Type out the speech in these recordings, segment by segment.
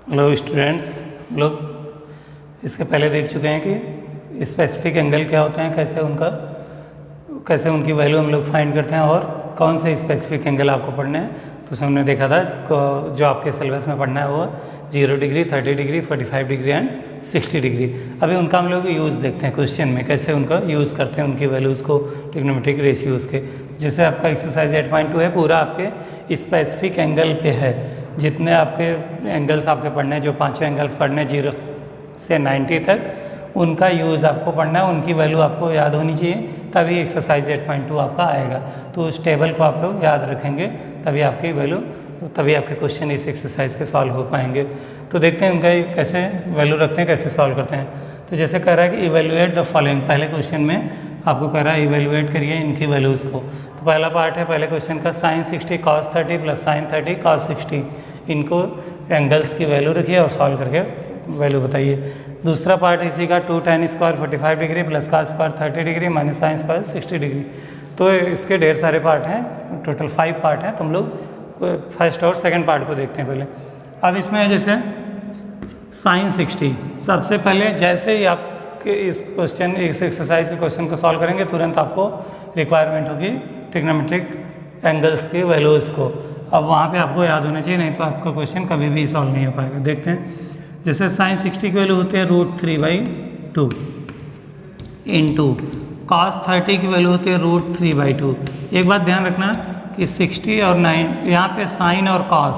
Hello students, हम लोग इसके पहले देख चुके हैं कि स्पेसिफिक एंगल क्या होते हैं, कैसे उनकी वैल्यू हम लोग फाइंड करते हैं और कौन से स्पेसिफिक एंगल आपको पढ़ने हैं। तो उसमें हमने देखा था जो आपके सिलेबस में पढ़ना है वो 0 degree, 30 degree, 45 degree and 60 degree. अभी उनका हम लोग यूज़ देखते हैं क्वेश्चन में, कैसे उनका यूज़ करते हैं उनकी वैल्यूज़ को ट्रिग्नोमेट्रिक रेशियोज़ के। जैसे आपका एक्सरसाइज 8.2 है, पूरा आपके स्पेसिफिक एंगल पे है। जितने आपके एंगल्स आपके पढ़ने हैं, जो पाँचों एंगल्स पढ़ने हैं 0 से 90 तक, उनका यूज़ आपको पढ़ना है, उनकी वैल्यू आपको याद होनी चाहिए, तभी एक्सरसाइज 8.2 आपका आएगा। तो उस टेबल को आप लोग याद रखेंगे, तभी आपके क्वेश्चन इस एक्सरसाइज के सॉल्व हो पाएंगे। तो देखते हैं उनका कैसे वैल्यू रखते हैं, कैसे सॉल्व करते हैं। तो जैसे कह रहा है कि इवेल्युएट द फॉलोइंग, पहले क्वेश्चन में आपको कह रहा है इवेल्युएट करिए इनकी वैल्यूज़ को। तो पहला पार्ट है पहले क्वेश्चन का sin 60 cos 30 plus sin 30 cos 60, इनको एंगल्स की वैल्यू रखिए और सॉल्व करके वैल्यू बताइए। दूसरा पार्ट इसी का 2 tan square 45 degree plus cos square 30 degree minus sin square 60 degree. तो इसके ढेर सारे पार्ट हैं, टोटल 5 पार्ट हैं। तो हम लोग फर्स्ट और सेकंड पार्ट को देखते हैं पहले। अब इसमें जैसे sin 60, सबसे पहले जैसे ही आपके इस एक्सरसाइज के क्वेश्चन को सॉल्व करेंगे, तुरंत आपको रिक्वायरमेंट होगी ट्रिग्नोमेट्रिक एंगल्स की वैल्यूज़ को। अब वहाँ पे आपको याद होना चाहिए, नहीं तो आपका क्वेश्चन कभी भी सॉल्व नहीं हो पाएगा। देखते हैं, जैसे sin 60 की वैल्यू होती है √3/2 इंटू cos 30 की वैल्यू होती है √3/2। एक बात ध्यान रखना कि 60 और 9, यहाँ पे साइन और कॉस,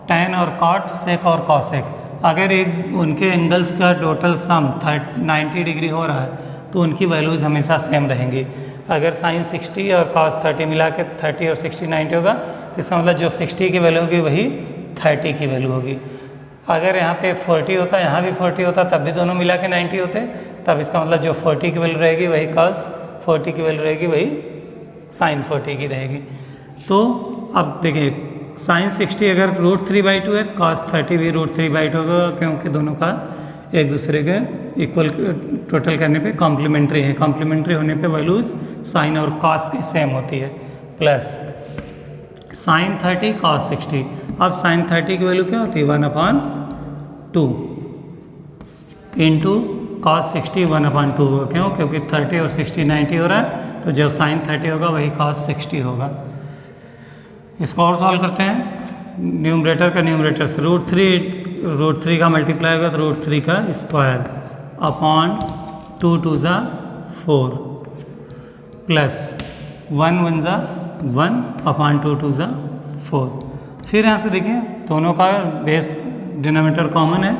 tan और cot, sec और cosec, अगर एक उनके एंगल्स का टोटल सम 90 डिग्री हो रहा है तो उनकी वैल्यूज़ हमेशा सेम रहेंगी। अगर sin 60 और cos 30 मिला के 30 और 60 90 होगा, तो इसका मतलब जो 60 की वैल्यू होगी वही 30 की वैल्यू होगी। अगर यहाँ पे 40 होता, यहाँ भी 40 होता, तब भी दोनों मिला के 90 होते, तब इसका मतलब जो 40 की वैल्यू रहेगी वही cos 40 की वैल्यू रहेगी, वही sin 40 की रहेगी। तो अब देखिए, sin 60 अगर √3/2 है, cos 30 भी √3/2 होगा, क्योंकि दोनों का एक दूसरे के इक्वल टोटल करने पे कॉम्प्लीमेंट्री है। कॉम्प्लीमेंट्री होने पे वैल्यूज साइन और cos की सेम होती है। प्लस sin 30 cos 60, अब sin 30 की वैल्यू क्या होती है 1/2 इंटू cos 60 1/2 होगा। क्यों? क्योंकि 30 और 60 90 हो रहा है, तो जो sin 30 होगा वही cos 60 होगा। इसको और सॉल्व करते हैं। न्यूमरेटर का न्यूमरेटर से √3 का मल्टीप्लाई होगा तो √3 का स्क्वायर अपॉन 2 2 ज़ा 4 प्लस 1 1 ज़ा 1 अपॉन 2 2 ज़ा 4। फिर यहाँ से देखिए दोनों का बेस डिनोमिनेटर कॉमन है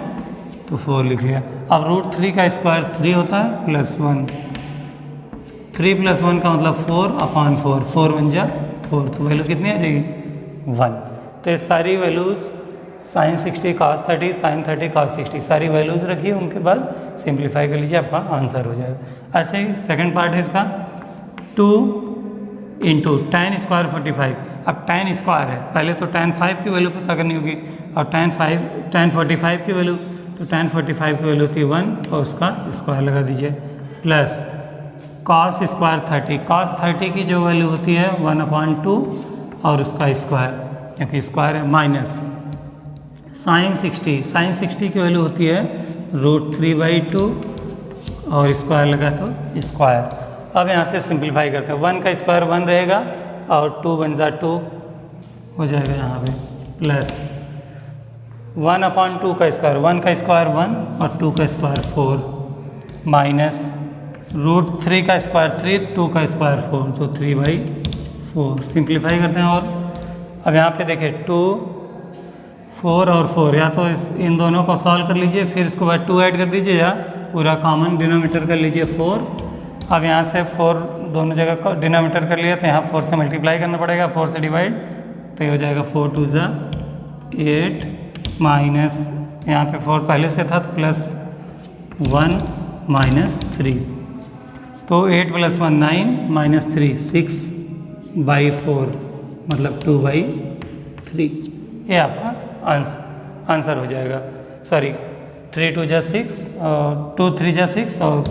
तो 4 लिख लिया। अब √3 का स्क्वायर 3 होता है प्लस 1, 3 + 1 का मतलब 4 अपॉन 4, 4 1 ज़ा 4, तो वैल्यू कितनी आ जाएगी 1। तो ये सारी values sin 60 cos 30 sin 30 cos 60 सारी वैल्यूज़ रखिए, उनके बाद सिंप्लीफाई कर लीजिए, आपका आंसर हो जाएगा। ऐसे ही सेकंड पार्ट है इसका 2 इंटू tan स्क्वायर 45। अब tan स्क्वायर है, पहले तो tan 5 की वैल्यू पता करनी होगी, और tan 45 की वैल्यू, तो tan 45 की वैल्यू थी 1 और उसका स्क्वायर लगा दीजिए, प्लस cos स्क्वायर 30, cos 30 की जो वैल्यू होती है 1/2 और उसका स्क्वायर, क्योंकि स्क्वायर है, माइनस sin 60 की वैल्यू होती है √3/2 और स्क्वायर लगा तो स्क्वायर। अब यहाँ से सिंप्लीफाई करते हैं, 1 का स्क्वायर 1 रहेगा और 2 1 ज़ा 2 हो जाएगा यहाँ पे, प्लस 1/2 का स्क्वायर, 1 का स्क्वायर 1 और 2 का स्क्वायर 4, माइनस √3 का स्क्वायर 3, 2 का स्क्वायर 4, तो 3/4। सिंप्लीफाई करते हैं और अब यहाँ पे देखिए 2 4 और 4, या तो इन दोनों को सॉल्व कर लीजिए, फिर इसके बाद 2 ऐड कर दीजिए, या पूरा कॉमन डिनोमिनेटर कर लीजिए 4। अब यहाँ से 4 दोनों जगह डिनोमिनेटर कर लिया, तो यहाँ 4 से मल्टीप्लाई करना पड़ेगा, 4 से डिवाइड, तो ये हो जाएगा 4 2 ज़ा 8 माइनस यहाँ पे 4 पहले से था, तो प्लस 1 माइनस 3, तो 8 + 1 9 माइनस 3 6/4 मतलब 2/3। ये आपका आंसर हो जाएगा। सॉरी, 3 2 ज़ा 6 और 2 3 ज़ा 6 और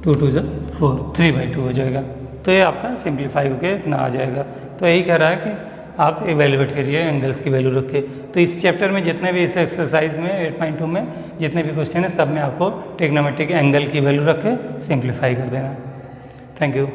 2 2 ज़ा 4, 3/2 हो जाएगा। तो ये आपका सिंप्लीफाई होकर इतना आ जाएगा। तो यही कह रहा है कि आप इवेल्युएट करिए एंगल्स की वैल्यू रख के। तो इस चैप्टर में जितने भी इस एक्सरसाइज में 8.2 में जितने भी क्वेश्चन है सब में आपको ट्रिग्नोमेट्रिक एंगल की वैल्यू रख के सिंप्लीफाई कर देना है। Thank you.